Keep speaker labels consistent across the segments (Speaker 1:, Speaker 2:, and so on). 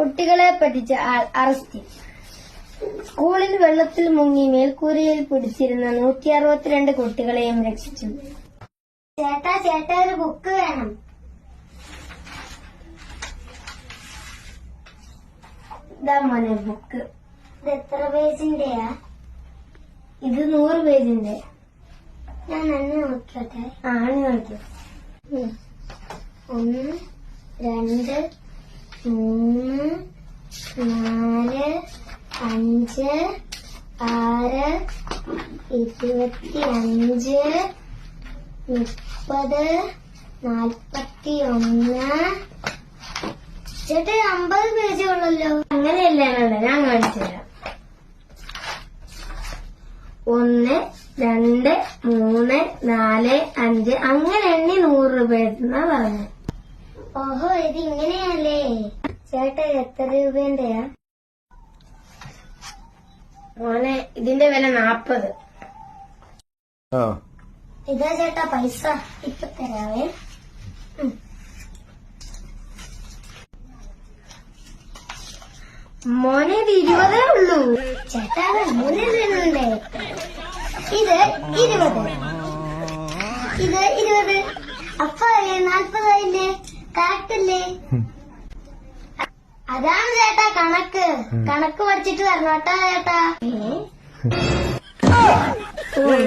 Speaker 1: കുട്ടികളെ പറ്റിച്ച ആൾ അറസ്റ്റ്. സ്കൂളിൽ വെള്ളത്തിൽ മുങ്ങി മേൽക്കൂരയിൽ പിടിച്ചിരുന്ന 162 കുട്ടികളെയും രക്ഷിച്ചു. ചേട്ടാ ഒരു ബുക്ക് വേണം. ഇതാ മോനെ ബുക്ക്. ഇത് എത്ര പേജിന്റെയാ? ഇത് 100 പേജിന്റെ. ഞാൻ എന്നെ നോക്കിയോട്ടെ. ആണ് നോക്കിയോ. 1 2 3 4 5 6 25 30 41. ചേട്ടാ 50 പേജുള്ളല്ലോ. അങ്ങനെയല്ലാണല്ലോ, ഞാൻ കാണിച്ചു തരാം. 1 2 3 4 5 അങ്ങനെ എണ്ണി 100 പേജ് എന്നാ പറഞ്ഞു. ഓഹോ, ഇത് ഇങ്ങനെയല്ലേ. ചേട്ടാ എത്ര രൂപേന്റെയാ? മോനെ ഇതിന്റെ വില 40. ഇതാ ചേട്ടാ പൈസ. ഇപ്പൊ തരാവേ. മോനെ ഇത് 20 ഉള്ളൂ. ചേട്ടാ 3 തരുന്നുണ്ടേ. ഇത് 20. ഇത് 20. അപ്പൊ 40 ആയില്ലേ? കറക്റ്റല്ലേ? അതാണ് ചേട്ടാ കണക്ക്. കണക്ക് പഠിച്ചിട്ട് വരണം കേട്ടോ ചേട്ടാ.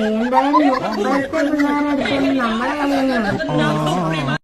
Speaker 1: എന്തായാലും നമ്മളെ